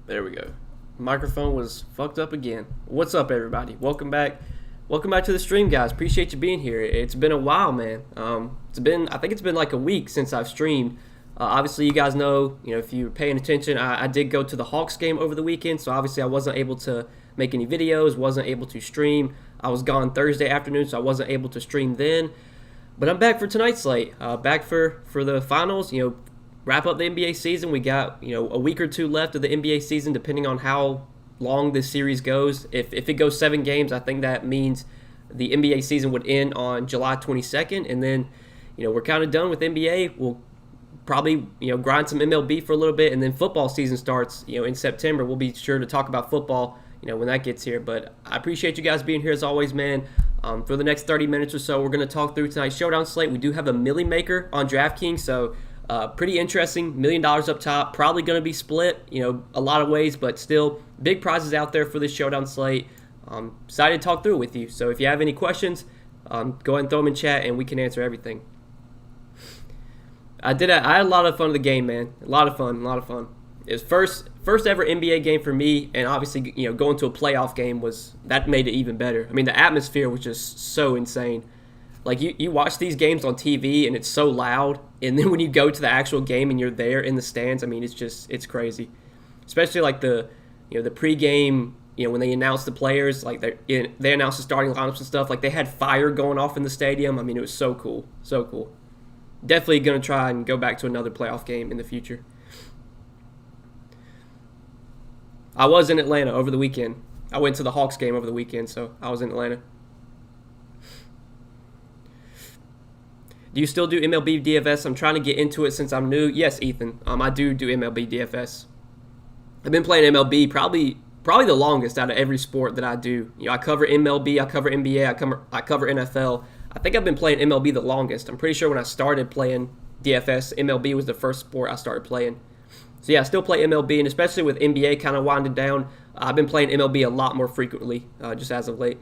There we go. Microphone was fucked up again. What's up, everybody? Welcome back. Welcome back to the stream, guys. Appreciate you being here. It's been a while, man. I think it's been like a week since I've streamed. Obviously, you guys know, if you're paying attention, I did go to the Hawks game over the weekend, so obviously I wasn't able to make any videos, wasn't able to stream. I was gone Thursday afternoon, so I wasn't able to stream then. But I'm back for tonight's slate. Back for the finals. Wrap up the NBA season. We got a week or two left of the NBA season, depending on how long this series goes. If it goes 7 games, I think that means the NBA season would end on July 22nd, and then we're kind of done with NBA. We'll probably grind some MLB for a little bit, and then football season starts in September. We'll be sure to talk about football when that gets here. But I appreciate you guys being here as always, man. For the next 30 minutes or so, we're going to talk through tonight's showdown slate. We do have a Millie Maker on Draftkings, so pretty interesting. $1 million up top, probably going to be split a lot of ways, but still big prizes out there for this showdown slate. Excited to talk through it with you. So if you have any questions, go ahead and throw them in chat and we can answer everything. I had a lot of fun with the game, man. A lot of fun. It was first ever NBA game for me, and obviously going to a playoff game that made it even better. I mean, the atmosphere was just so insane. Like you watch these games on TV and it's so loud, and then when you go to the actual game and you're there in the stands, I mean it's crazy. Especially like the pregame, when they announce the players, like they announce the starting lineups and stuff, like they had fire going off in the stadium. I mean, it was so cool. So cool. Definitely going to try and go back to another playoff game in the future. I was in Atlanta over the weekend. I went to the Hawks game over the weekend, so I was in Atlanta. Do you still do MLB DFS? I'm trying to get into it since I'm new. Yes, Ethan. I do MLB DFS. I've been playing MLB probably the longest out of every sport that I do. I cover MLB, I cover NBA, I cover NFL. I think I've been playing MLB the longest. I'm pretty sure when I started playing DFS, MLB was the first sport I started playing. So yeah, I still play MLB, and especially with NBA kind of winding down, I've been playing MLB a lot more frequently, just as of late.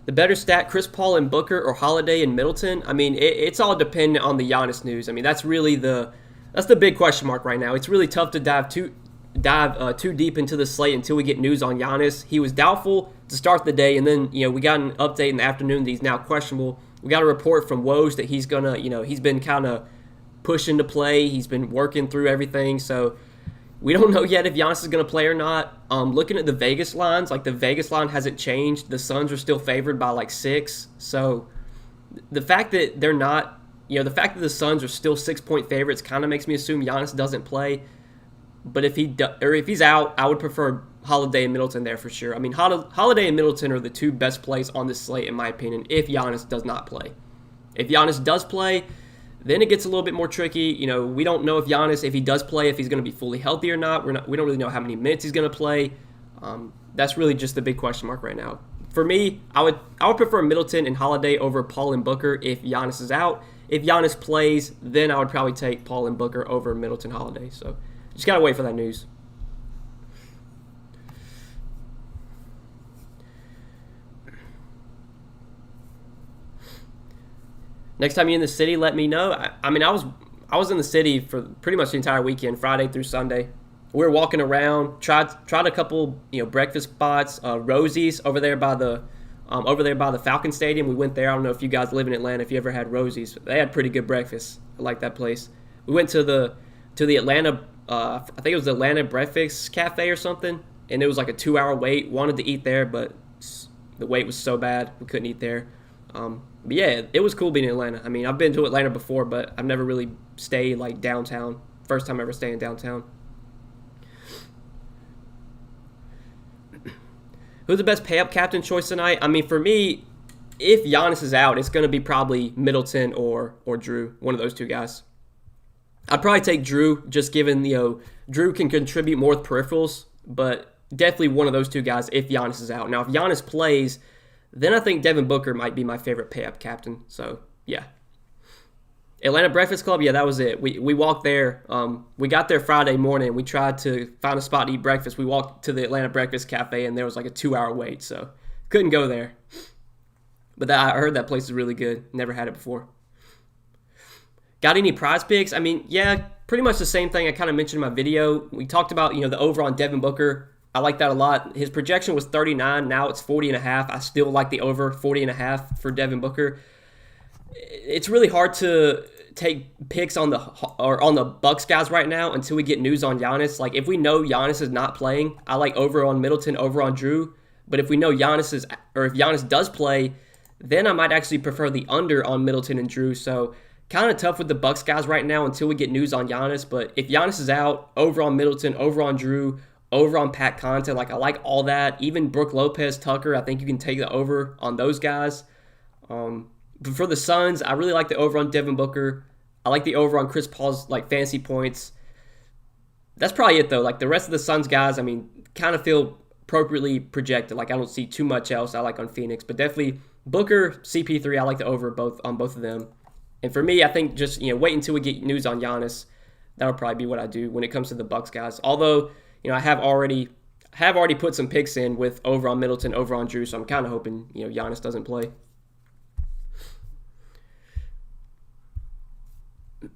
The better stat, Chris Paul and Booker or Holiday and Middleton? I mean, it's all dependent on the Giannis news. I mean, that's the big question mark right now. It's really tough to dive too deep into the slate until we get news on Giannis. He was doubtful to start the day, and then we got an update in the afternoon that he's now questionable. We got a report from Woj that he's gonna, he's been kind of pushing to play. He's been working through everything, so we don't know yet if Giannis is going to play or not. Looking at the Vegas lines, like the Vegas line hasn't changed. The Suns are still favored by like 6. So the fact that they're not, the fact that the Suns are still 6-point favorites kind of makes me assume Giannis doesn't play. But if he's out, I would prefer Holiday and Middleton there for sure. I mean, Holiday and Middleton are the two best plays on this slate in my opinion if Giannis does not play. If Giannis does play, then it gets a little bit more tricky. We don't know if Giannis, if he does play, if he's going to be fully healthy or not. We don't really know how many minutes he's going to play. That's really just the big question mark right now. For me, I would prefer Middleton and Holiday over Paul and Booker if Giannis is out. If Giannis plays, then I would probably take Paul and Booker over Middleton Holiday. So just got to wait for that news. Next time you're in the city, let me know. I mean, I was in the city for pretty much the entire weekend, Friday through Sunday. We were walking around, tried a couple breakfast spots. Rosie's over there by the Falcon Stadium. We went there. I don't know if you guys live in Atlanta, if you ever had Rosie's. They had pretty good breakfast. I like that place. We went to the Atlanta. I think it was the Atlanta Breakfast Cafe or something, and it was like a 2-hour wait. Wanted to eat there, but the wait was so bad we couldn't eat there. But yeah, it was cool being in Atlanta. I mean, I've been to Atlanta before, but I've never really stayed like downtown. First time ever staying downtown. Who's the best pay-up captain choice tonight? I mean, for me, if Giannis is out, it's going to be probably Middleton or Drew, one of those two guys. I'd probably take Drew, just given, Drew can contribute more with peripherals, but definitely one of those two guys if Giannis is out. Now, if Giannis plays, then I think Devin Booker might be my favorite pay-up captain. So, yeah. Atlanta Breakfast Club, yeah, that was it. We walked there. We got there Friday morning. We tried to find a spot to eat breakfast. We walked to the Atlanta Breakfast Cafe, and there was like a 2-hour wait, so couldn't go there. But I heard that place is really good. Never had it before. Got any prize picks? I mean, yeah, pretty much the same thing I kind of mentioned in my video. We talked about, the over on Devin Booker. I like that a lot. His projection was 39. Now it's 40.5. I still like the over 40.5 for Devin Booker. It's really hard to take picks on the Bucks guys right now until we get news on Giannis. Like, if we know Giannis is not playing, I like over on Middleton, over on Drew. But if we know if Giannis does play, then I might actually prefer the under on Middleton and Drew. So kind of tough with the Bucks guys right now until we get news on Giannis. But if Giannis is out, over on Middleton, over on Drew, over on Pat Connaughton, like, I like all that. Even Brook Lopez, Tucker, I think you can take the over on those guys. But for the Suns, I really like the over on Devin Booker. I like the over on Chris Paul's fantasy points. That's probably it, though. Like, the rest of the Suns guys, I mean, kind of feel appropriately projected. Like, I don't see too much else I like on Phoenix. But definitely Booker, CP3, I like the over on both of them. And for me, I think just wait until we get news on Giannis. That'll probably be what I do when it comes to the Bucks guys. Although I have already put some picks in with over on Middleton, over on Drew. So I'm kind of hoping Giannis doesn't play. What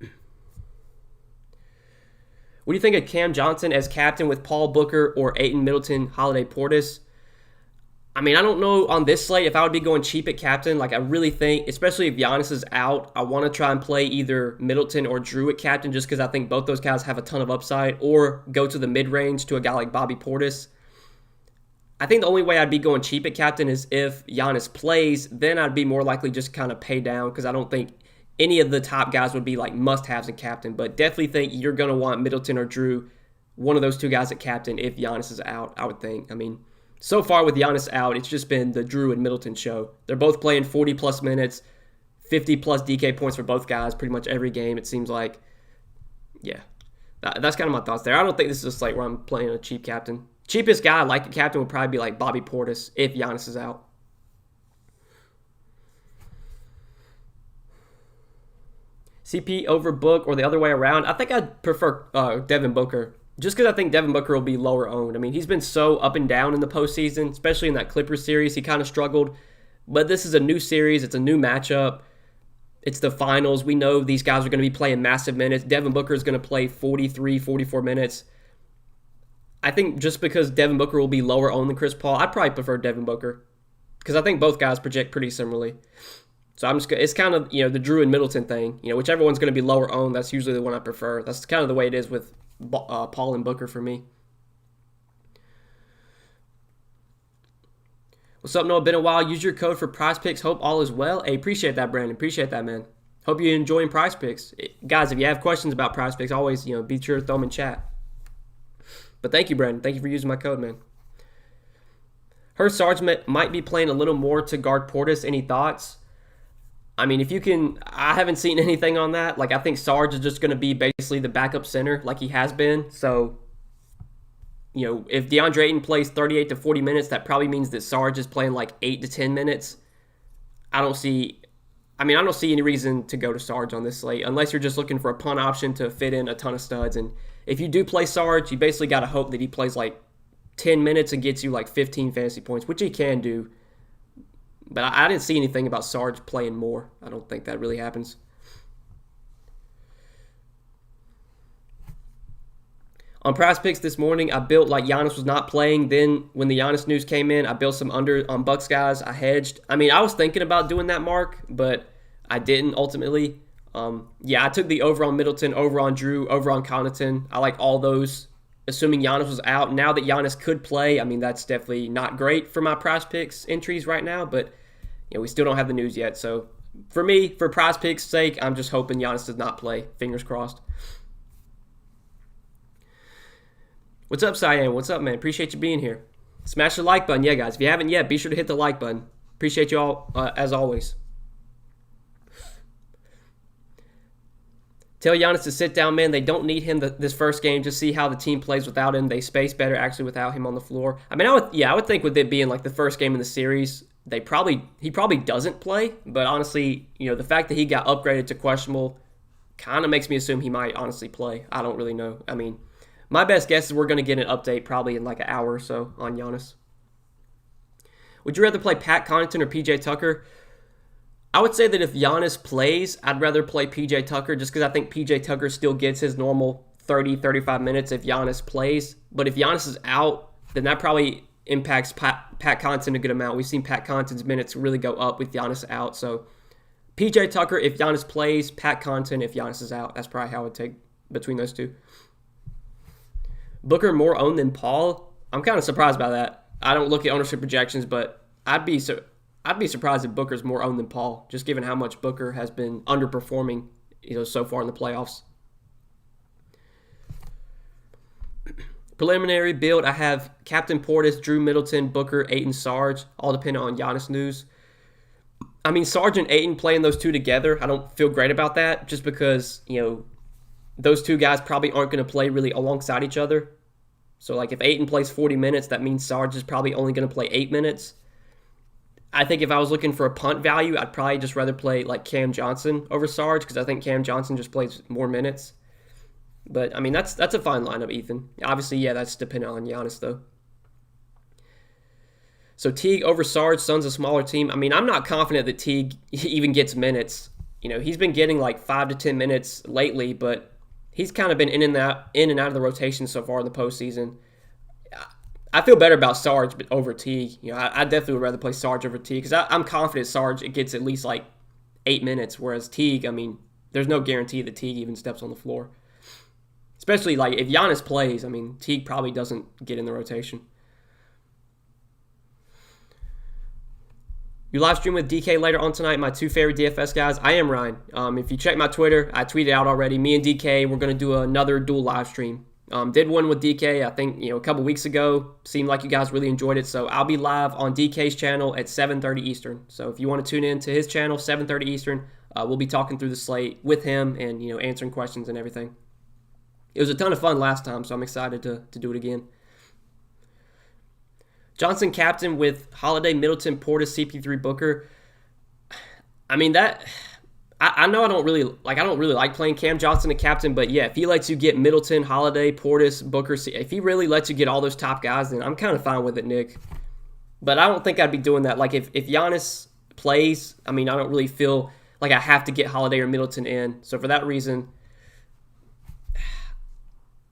do you think of Cam Johnson as captain with Paul Booker or Ayton, Middleton, Holiday, Portis? I mean, I don't know on this slate if I would be going cheap at captain. Like, I really think, especially if Giannis is out, I want to try and play either Middleton or Drew at captain just because I think both those guys have a ton of upside, or go to the mid-range to a guy like Bobby Portis. I think the only way I'd be going cheap at captain is if Giannis plays. Then I'd be more likely just kind of pay down because I don't think any of the top guys would be like must-haves at captain. But definitely think you're going to want Middleton or Drew, one of those two guys at captain if Giannis is out, I would think. I mean, so far with Giannis out, it's just been the Drew and Middleton show. They're both playing 40-plus minutes, 50-plus DK points for both guys pretty much every game, it seems like. Yeah, that's kind of my thoughts there. I don't think this is a slate where I'm playing a cheap captain. Cheapest guy I like a captain would probably be like Bobby Portis if Giannis is out. CP over Book or the other way around? I think I'd prefer Devin Booker. Just because I think Devin Booker will be lower owned. I mean, he's been so up and down in the postseason, especially in that Clippers series. He kind of struggled. But this is a new series. It's a new matchup. It's the finals. We know these guys are going to be playing massive minutes. Devin Booker is going to play 43, 44 minutes. I think just because Devin Booker will be lower owned than Chris Paul, I'd probably prefer Devin Booker. Because I think both guys project pretty similarly. So it's kind of, the Drew and Middleton thing. Whichever one's going to be lower owned, that's usually the one I prefer. That's kind of the way it is with Paul and Booker for me. What's up, Noah? Been a while. Use your code for Prize Picks. Hope all is well. Hey, appreciate that, Brandon. Appreciate that, man. Hope you're enjoying Prize Picks. Guys, if you have questions about Prize Picks, always, be sure to throw them in chat. But thank you, Brandon. Thank you for using my code, man. Heard Sarge might be playing a little more to guard Portis. Any thoughts? I mean, if you can, I haven't seen anything on that. Like, I think Sarge is just going to be basically the backup center like he has been. So, if DeAndre Ayton plays 38 to 40 minutes, that probably means that Sarge is playing like 8 to 10 minutes. I don't see any reason to go to Sarge on this slate unless you're just looking for a punt option to fit in a ton of studs. And if you do play Sarge, you basically got to hope that he plays like 10 minutes and gets you like 15 fantasy points, which he can do. But I didn't see anything about Sarge playing more. I don't think that really happens. On Prize Picks this morning, I built like Giannis was not playing. Then when the Giannis news came in, I built some under on Bucks guys. I hedged. I mean, I was thinking about doing that, Mark, but I didn't ultimately. I took the over on Middleton, over on Drew, over on Connaughton. I like all those, assuming Giannis was out. Now that Giannis could play, I mean, that's definitely not great for my Prize Picks entries right now, but we still don't have the news yet. So for me, for Prize Picks' sake, I'm just hoping Giannis does not play. Fingers crossed. What's up, Cyan? What's up, man? Appreciate you being here. Smash the like button. Yeah, guys, if you haven't yet, be sure to hit the like button. Appreciate you all, as always. Tell Giannis to sit down, man. They don't need him this first game. Just see how the team plays without him. They space better, actually, without him on the floor. I mean, I would think with it being like the first game in the series, he probably doesn't play. But honestly, the fact that he got upgraded to questionable kind of makes me assume he might honestly play. I don't really know. I mean, my best guess is we're going to get an update probably in like an hour or so on Giannis. Would you rather play Pat Connaughton or PJ Tucker? I would say that if Giannis plays, I'd rather play PJ Tucker just because I think PJ Tucker still gets his normal 30, 35 minutes if Giannis plays. But if Giannis is out, then that probably impacts Pat Connaughton a good amount. We've seen Pat Connaughton's minutes really go up with Giannis out. So PJ Tucker if Giannis plays, Pat Connaughton if Giannis is out. That's probably how I would take between those two. Booker more owned than Paul. I'm kind of surprised by that. I don't look at ownership projections, but I'd be surprised if Booker's more owned than Paul, just given how much Booker has been underperforming, so far in the playoffs. Preliminary build, I have Captain Portis, Drew Middleton, Booker, Ayton, Sarge, all depending on Giannis news. I mean, Sarge and Ayton playing those two together, I don't feel great about that, just because, those two guys probably aren't going to play really alongside each other. So, like, if Ayton plays 40 minutes, that means Sarge is probably only going to play 8 minutes. I think if I was looking for a punt value, I'd probably just rather play, like, Cam Johnson over Sarge, because I think Cam Johnson just plays more minutes. But, I mean, that's a fine lineup, Ethan. Obviously, yeah, that's dependent on Giannis, though. So, Teague over Sarge, Suns a smaller team. I mean, I'm not confident that Teague even gets minutes. He's been getting, like, 5 to 10 minutes lately, but he's kind of been in and out of the rotation so far in the postseason. I feel better about Sarge over Teague. I definitely would rather play Sarge over Teague because I'm confident Sarge gets at least like 8 minutes, whereas Teague, I mean, there's no guarantee that Teague even steps on the floor. Especially like if Giannis plays, I mean, Teague probably doesn't get in the rotation. You live stream with DK later on tonight, my 2 favorite DFS guys. I am Ryan. If you check my Twitter, I tweeted out already. Me and DK, we're going to do another dual live stream. Did one with DK, I think, a couple weeks ago. Seemed like you guys really enjoyed it. So I'll be live on DK's channel at 7:30 Eastern. So if you want to tune in to his channel, 7:30 Eastern, we'll be talking through the slate with him and, answering questions and everything. It was a ton of fun last time, so I'm excited to do it again. Johnson captain with Holiday, Middleton, Portis, CP3, Booker. I mean, I know I don't really like playing Cam Johnson a captain, but yeah, if he lets you get Middleton, Holiday, Portis, Booker, if he really lets you get all those top guys, then I'm kind of fine with it, Nick. But I don't think I'd be doing that. Like if Giannis plays, I mean, I don't really feel like I have to get Holiday or Middleton in. So for that reason,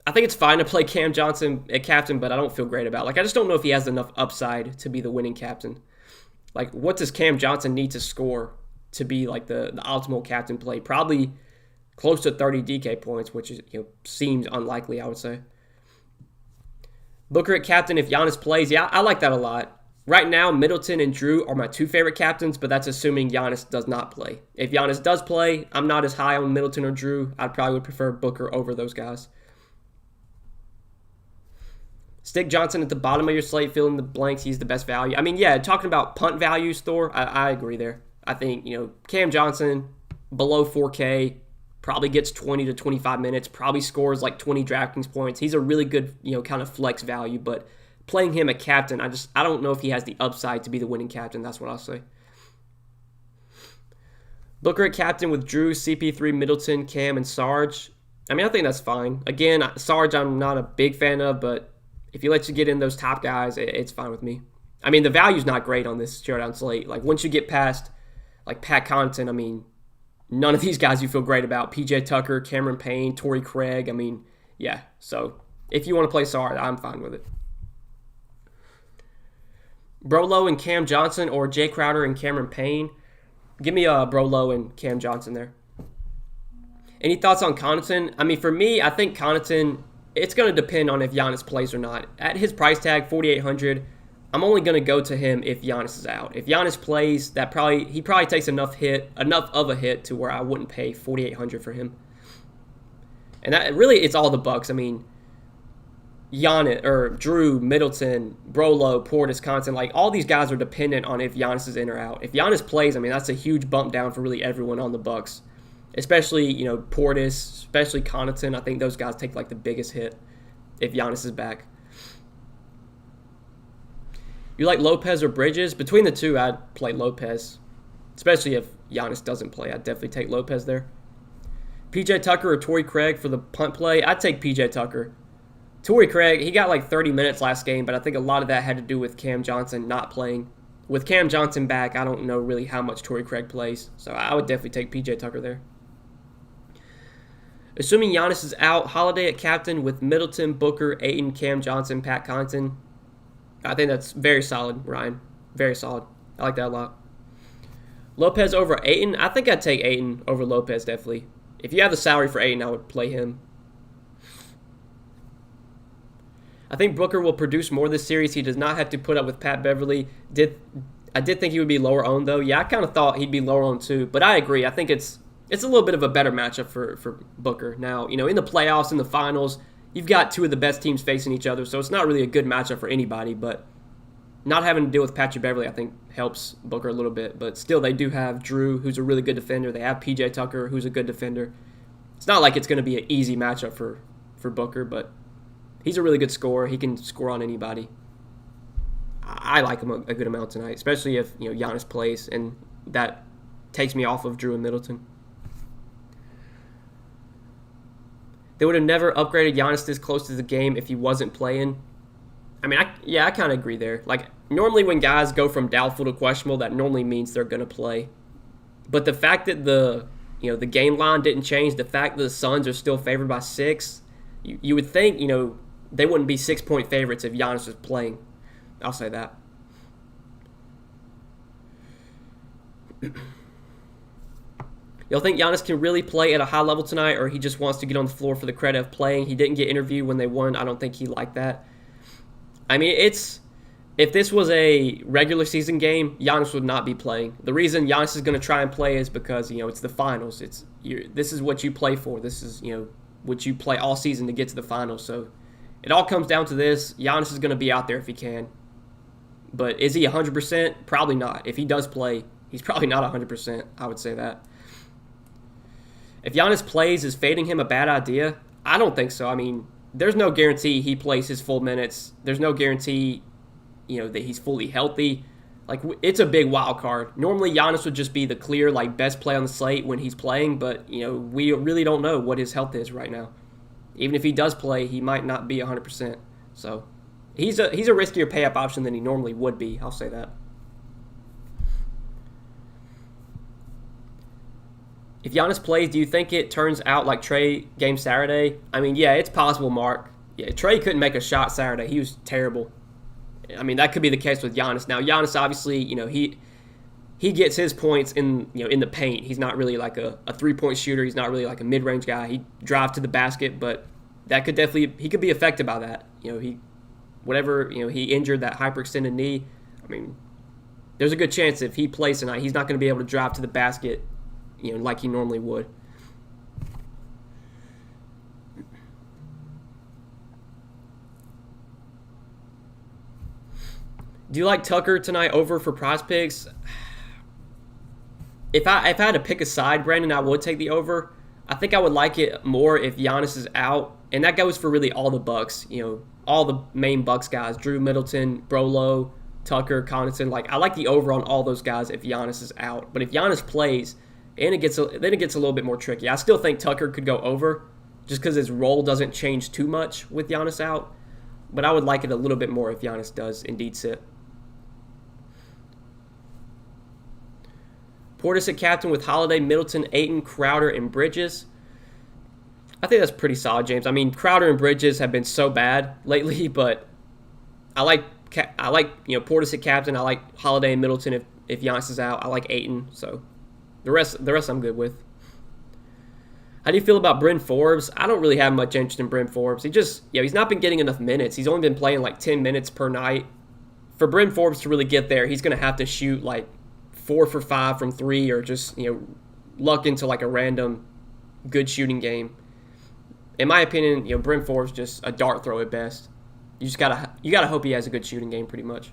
I think it's fine to play Cam Johnson at captain, but I don't feel great about it. Like, I just don't know if he has enough upside to be the winning captain. Like, what does Cam Johnson need to score to be, like, the optimal captain play? Probably close to 30 DK points, which is, seems unlikely, I would say. Booker at captain if Giannis plays. Yeah, I like that a lot. Right now, Middleton and Drew are my 2 favorite captains, but that's assuming Giannis does not play. If Giannis does play, I'm not as high on Middleton or Drew. I probably would prefer Booker over those guys. Stick Johnson at the bottom of your slate, fill in the blanks. He's the best value. I mean, yeah, talking about punt values, Thor, I agree there. I think, Cam Johnson, below 4K, probably gets 20 to 25 minutes, probably scores like 20 Draftkings points. He's a really good, kind of flex value, but playing him a captain, I don't know if he has the upside to be the winning captain. That's what I'll say. Booker at captain with Drew, CP3, Middleton, Cam, and Sarge. I mean, I think that's fine. Again, Sarge I'm not a big fan of, but if he lets you get in those top guys, it's fine with me. I mean, the value's not great on this showdown slate. Like, once you get past, like, Pat Connaughton, I mean, none of these guys you feel great about. PJ Tucker, Cameron Payne, Torrey Craig. I mean, yeah. So, if you want to play Sarge, I'm fine with it. Brolo and Cam Johnson or Jay Crowder and Cameron Payne. Give me Brolo and Cam Johnson there. Any thoughts on Connaughton? I mean, for me, I think Connaughton, it's going to depend on if Giannis plays or not. At his price tag, $4,800, I'm only going to go to him if Giannis is out. If Giannis plays, he probably takes enough of a hit to where I wouldn't pay $4,800 for him. And that really, it's all the Bucks. I mean, Giannis or Drew, Middleton, Brolo, Portis, Connaughton, like all these guys are dependent on if Giannis is in or out. If Giannis plays, I mean, that's a huge bump down for really everyone on the Bucks. Especially, Portis, especially Connaughton. I think those guys take like the biggest hit if Giannis is back. You like Lopez or Bridges? Between the two, I'd play Lopez. Especially if Giannis doesn't play. I'd definitely take Lopez there. PJ Tucker or Torrey Craig for the punt play? I'd take PJ Tucker. Torrey Craig, he got like 30 minutes last game, but I think a lot of that had to do with Cam Johnson not playing. with Cam Johnson back, I don't know really how much Torrey Craig plays, so I would definitely take PJ Tucker there. Assuming Giannis is out, Holiday at captain with Middleton, Booker, Ayton, Cam Johnson, Pat Connaughton. I think that's very solid, Ryan. Very solid. I like that a lot. Lopez over Ayton. I think I'd take Ayton over Lopez, definitely. If you have the salary for Ayton, I would play him. I think Booker will produce more this series. He does not have to put up with Pat Beverly. I did think he would be lower owned, though. Yeah, I kind of thought he'd be lower owned, too. But I agree. I think it's a little bit of a better matchup for Booker. Now, in the playoffs, in the finals, you've got two of the best teams facing each other, so it's not really a good matchup for anybody, but not having to deal with Patrick Beverly, I think, helps Booker a little bit. But still, they do have Drew, who's a really good defender. They have PJ Tucker, who's a good defender. It's not like it's going to be an easy matchup for Booker, but he's a really good scorer. He can score on anybody. I like him a good amount tonight, especially if Giannis plays, and that takes me off of Drew and Middleton. They would have never upgraded Giannis this close to the game if he wasn't playing. I mean, I kind of agree there. Like, normally when guys go from doubtful to questionable, that normally means they're going to play. But the fact that the game line didn't change, the fact that the Suns are still favored by 6, you would think, they wouldn't be 6-point favorites if Giannis was playing. I'll say that. Y'all think Giannis can really play at a high level tonight, or he just wants to get on the floor for the credit of playing? He didn't get interviewed when they won. I don't think he liked that. I mean, if this was a regular season game, Giannis would not be playing. The reason Giannis is going to try and play is because, it's the finals. This is what you play for. This is, what you play all season to get to the finals. So it all comes down to this. Giannis is going to be out there if he can. But is he 100%? Probably not. If he does play, he's probably not 100%. I would say that. If Giannis plays, is fading him a bad idea? I don't think so. I mean, there's no guarantee he plays his full minutes. There's no guarantee, that he's fully healthy. Like, it's a big wild card. Normally, Giannis would just be the clear, best play on the slate when he's playing, but, we really don't know what his health is right now. Even if he does play, he might not be 100%. So, he's a riskier pay-up option than he normally would be. I'll say that. If Giannis plays, do you think it turns out like Trey game Saturday? I mean, yeah, it's possible, Mark. Yeah, Trey couldn't make a shot Saturday. He was terrible. I mean, that could be the case with Giannis. Now, Giannis, obviously, he gets his points in the paint. He's not really like a 3-point shooter. He's not really like a mid-range guy. He drives to the basket, but that could he could be affected by that. He injured that hyperextended knee. I mean, there's a good chance if he plays tonight, he's not going to be able to drive to the basket like he normally would. Do you like Tucker tonight over for prize picks? If I had to pick a side, Brandon, I would take the over. I think I would like it more if Giannis is out, and that goes for really all the Bucks. All the main Bucks guys: Drew, Middleton, Brolo, Tucker, Connaughton. I like the over on all those guys if Giannis is out. But if Giannis plays, and it gets a little bit more tricky. I still think Tucker could go over just because his role doesn't change too much with Giannis out. But I would like it a little bit more if Giannis does indeed sit. Portis at captain with Holiday, Middleton, Ayton, Crowder, and Bridges. I think that's pretty solid, James. I mean, Crowder and Bridges have been so bad lately, but I like Portis at captain. I like Holiday and Middleton if Giannis is out. I like Ayton, so the rest I'm good with. How do you feel about Bren Forbes? I don't really have much interest in Bren Forbes. He's not been getting enough minutes. He's only been playing 10 minutes per night. For Bren Forbes to really get there, he's going to have to shoot 4 for 5 from 3 or just, luck into a random good shooting game. In my opinion, Bren Forbes just a dart throw at best. You gotta hope he has a good shooting game pretty much.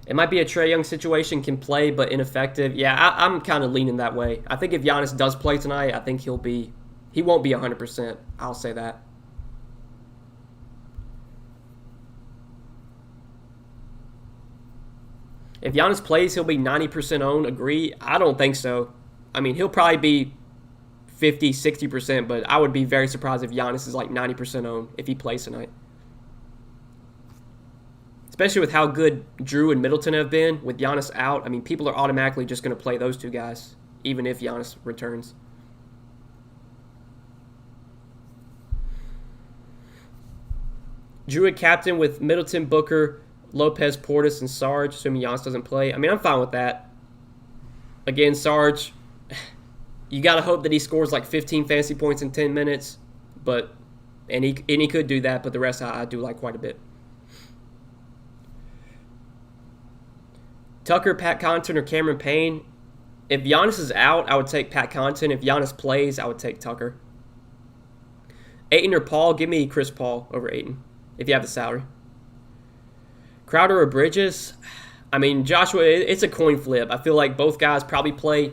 It might be a Trae Young situation, can play but ineffective. Yeah, I'm kind of leaning that way. I think if Giannis does play tonight, I think he won't be 100%. I'll say that. If Giannis plays, he'll be 90% owned. Agree? I don't think so. I mean, he'll probably be 50, 60%, but I would be very surprised if Giannis is like 90% owned if he plays tonight. Especially with how good Drew and Middleton have been with Giannis out. I mean, people are automatically just going to play those two guys, even if Giannis returns. Drew at captain with Middleton, Booker, Lopez, Portis, and Sarge, assuming Giannis doesn't play. I mean, I'm fine with that. Again, Sarge, you got to hope that he scores like 15 fantasy points in 10 minutes, and he could do that, but the rest I do like quite a bit. Tucker, Pat Connaughton, or Cameron Payne. If Giannis is out, I would take Pat Connaughton. If Giannis plays, I would take Tucker. Ayton or Paul, give me Chris Paul over Ayton if you have the salary. Crowder or Bridges? I mean, Joshua, it's a coin flip. I feel like both guys probably play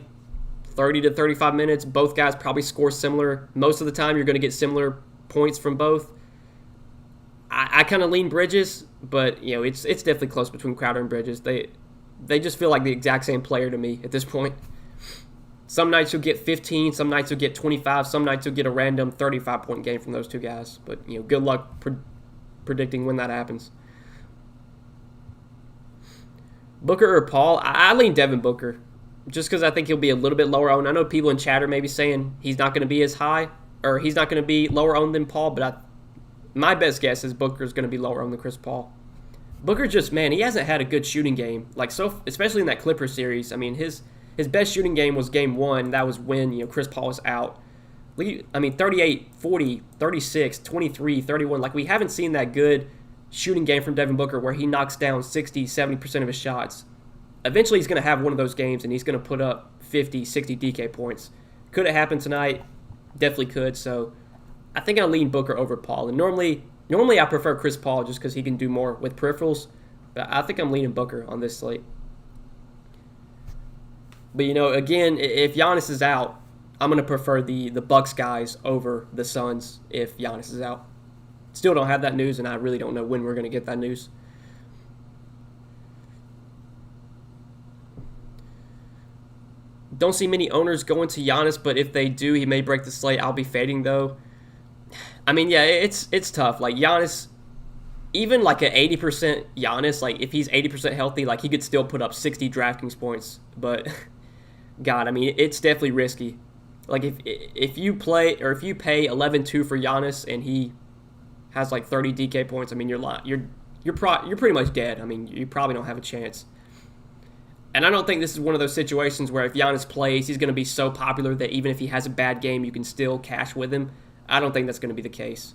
30 to 35 minutes. Both guys probably score similar. Most of the time, you're going to get similar points from both. I kind of lean Bridges, but it's definitely close between Crowder and Bridges. They just feel like the exact same player to me at this point. Some nights you'll get 15, some nights you'll get 25, some nights you'll get a random 35-point game from those two guys. But good luck predicting when that happens. Booker or Paul? I lean Devin Booker, just because I think he'll be a little bit lower owned. I know people in chatter may be saying he's not going to be as high, or he's not going to be lower owned than Paul, but my best guess is Booker's going to be lower owned than Chris Paul. Booker he hasn't had a good shooting game, especially in that Clippers series. I mean, his best shooting game was game 1. That was when Chris Paul was out. I mean, 38, 40, 36, 23, 31. Like, we haven't seen that good shooting game from Devin Booker where he knocks down 60, 70% of his shots. Eventually, he's going to have one of those games, and he's going to put up 50, 60 DK points. Could it happen tonight? Definitely could. So, I think I'll lean Booker over Paul. And normally I prefer Chris Paul just because he can do more with peripherals. But I think I'm leaning Booker on this slate. But, again, if Giannis is out, I'm going to prefer the Bucks guys over the Suns if Giannis is out. Still don't have that news, and I really don't know when we're going to get that news. Don't see many owners going to Giannis, but if they do, he may break the slate. I'll be fading, though. I mean, yeah, it's tough. Like, Giannis, even like an 80% Giannis, like if he's 80% healthy, like he could still put up 60 Draftkings points. But, God, I mean, it's definitely risky. Like, if you pay 11-2 for Giannis and he has like 30 DK points, I mean, you're pretty much dead. I mean, you probably don't have a chance. And I don't think this is one of those situations where if Giannis plays, he's going to be so popular that even if he has a bad game, you can still cash with him. I don't think that's going to be the case.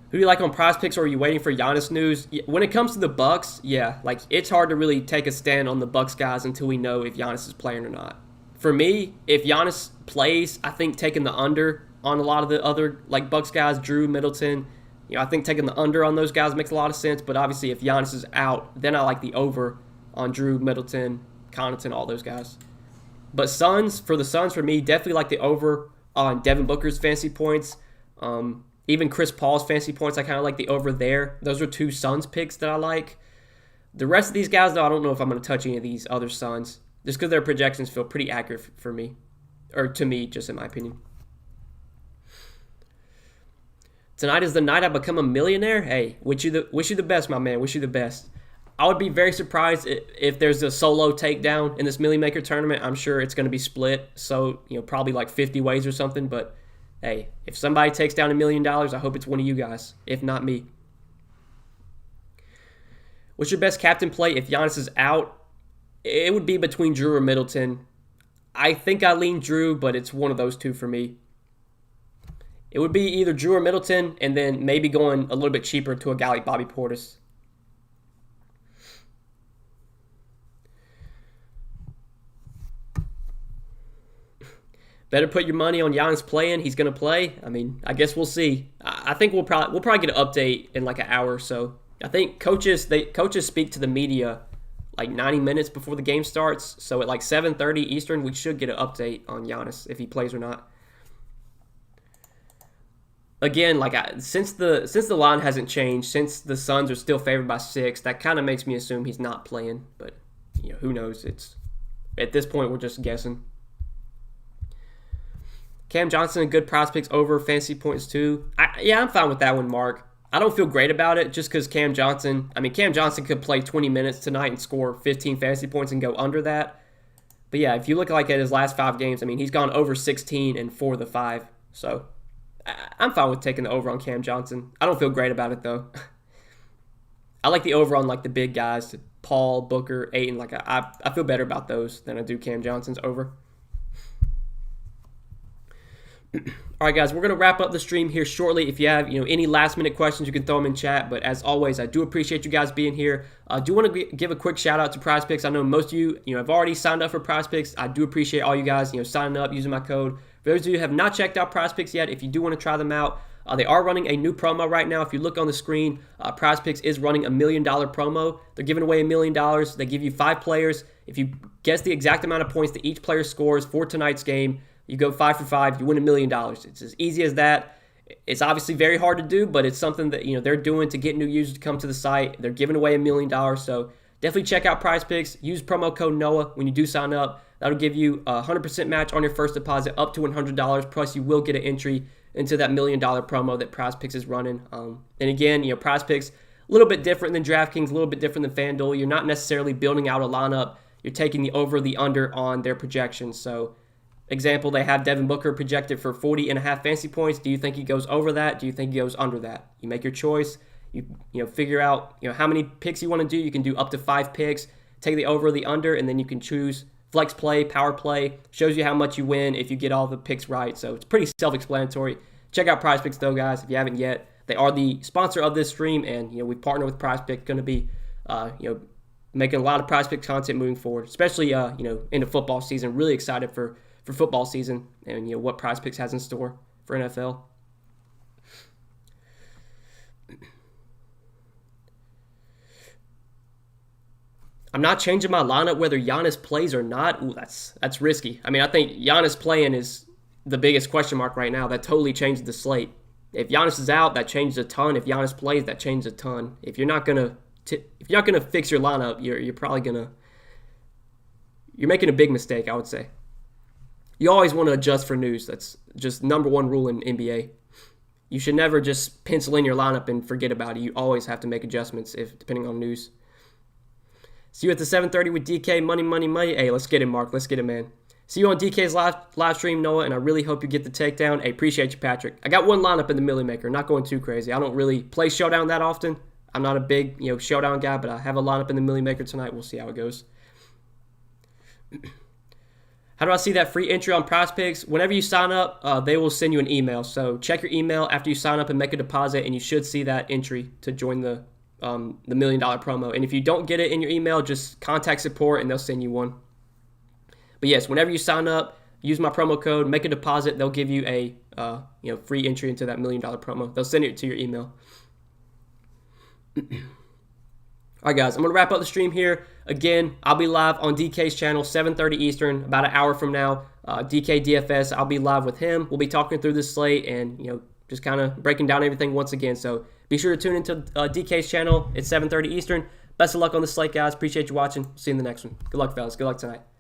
Who do you like on Prize Picks, or are you waiting for Giannis news? When it comes to the Bucks, yeah, like it's hard to really take a stand on the Bucks guys until we know if Giannis is playing or not. For me, if Giannis plays, I think taking the under on a lot of the other like Bucks guys, Drew, Middleton, I think taking the under on those guys makes a lot of sense. But obviously, if Giannis is out, then I like the over on Drew, Middleton, Connaughton, all those guys. But for the Suns, for me, definitely like the over on Devin Booker's fantasy points. Even Chris Paul's fantasy points, I kind of like the over there. Those are two Suns picks that I like. The rest of these guys, though, I don't know if I'm going to touch any of these other Suns, just because their projections feel pretty accurate for me, or to me, just in my opinion. Tonight is the night I become a millionaire. Hey, wish you the best, my man. Wish you the best. I would be very surprised if there's a solo takedown in this Millie Maker tournament. I'm sure it's going to be split, so probably like 50 ways or something. But hey, if somebody takes down $1 million, I hope it's one of you guys, if not me. What's your best captain play if Giannis is out? It would be between Drew or Middleton. I think I lean Drew, but it's one of those two for me. It would be either Drew or Middleton, and then maybe going a little bit cheaper to a guy like Bobby Portis. Better put your money on Giannis playing. He's going to play. I mean, I guess we'll see. I think we'll probably get an update in like an hour or so. I think coaches speak to the media like 90 minutes before the game starts. So at like 7:30 Eastern, we should get an update on Giannis if he plays or not. Again, since the line hasn't changed, since the Suns are still favored by 6, that kind of makes me assume he's not playing. But who knows? at this point, we're just guessing. Cam Johnson and good prospects over fantasy points too. I'm fine with that one, Mark. I don't feel great about it just because Cam Johnson could play 20 minutes tonight and score 15 fantasy points and go under that. But yeah, if you look like at his last 5 games, he's gone over 16 in 4 of the 5. So I'm fine with taking the over on Cam Johnson. I don't feel great about it though. I like the over on like the big guys, Paul, Booker, Ayton. Like I feel better about those than I do Cam Johnson's over. All right, guys, we're going to wrap up the stream here shortly. If you have any last-minute questions, you can throw them in chat. But as always, I do appreciate you guys being here. I do want to give a quick shout-out to PrizePicks. I know most of you have already signed up for PrizePicks. I do appreciate all you guys signing up, using my code. For those of you who have not checked out PrizePicks yet, if you do want to try them out, they are running a new promo right now. If you look on the screen, PrizePicks is running $1 million promo. They're giving away $1 million. They give you 5 players. If you guess the exact amount of points that each player scores for tonight's game, you go 5 for 5, you win $1 million. It's as easy as that. It's obviously very hard to do, but it's something that they're doing to get new users to come to the site. They're giving away $1 million, so definitely check out PrizePicks. Use promo code NOAH when you do sign up. That'll give you a 100% match on your first deposit up to $100. Plus, you will get an entry into that $1 million promo that PrizePicks is running. And again, PrizePicks a little bit different than Draftkings, a little bit different than FanDuel. You're not necessarily building out a lineup. You're taking the over, the under on their projections. So, example, they have Devin Booker projected for 40.5 fantasy points. Do you think he goes over that? Do you think he goes under that? You make your choice. You figure out how many picks you want to do. You can do up to 5 picks. Take the over, the under, and then you can choose flex play, power play. Shows you how much you win if you get all the picks right. So it's pretty self-explanatory. Check out PrizePicks though, guys, if you haven't yet. They are the sponsor of this stream, and we partner with PrizePicks. Going to be making a lot of PrizePicks content moving forward, especially into football season. Really excited for football season and what PrizePicks has in store for NFL. I'm not changing my lineup whether Giannis plays or not. Ooh, that's risky. I think Giannis playing is the biggest question mark right now. That totally changed the slate. If Giannis is out, that changes a ton. If Giannis plays, that changes a ton. If you're not gonna fix your lineup, you're probably you're making a big mistake, I would say. You always want to adjust for news. That's just number one rule in NBA. You should never just pencil in your lineup and forget about it. You always have to make adjustments depending on news. See you at the 7:30 with DK. Money. Hey, let's get it, Mark. Let's get it, man. See you on DK's live stream, Noah, and I really hope you get the takedown. Hey, appreciate you, Patrick. I got one lineup in the Millie Maker. Not going too crazy. I don't really play Showdown that often. I'm not a big Showdown guy, but I have a lineup in the Millie Maker tonight. We'll see how it goes. How do I see that free entry on PrizePicks? Whenever you sign up, they will send you an email. So check your email after you sign up and make a deposit, and you should see that entry to join the $1 million promo. And if you don't get it in your email, just contact support and they'll send you one. But yes, whenever you sign up, use my promo code, make a deposit. They'll give you a free entry into that $1 million promo. They'll send it to your email. All right, guys, I'm going to wrap up the stream here. Again, I'll be live on DK's channel, 7:30 Eastern, about an hour from now. DK DFS, I'll be live with him. We'll be talking through this slate and, just kind of breaking down everything once again. So be sure to tune into DK's channel. It's 7:30 Eastern. Best of luck on the slate, guys. Appreciate you watching. See you in the next one. Good luck, fellas. Good luck tonight.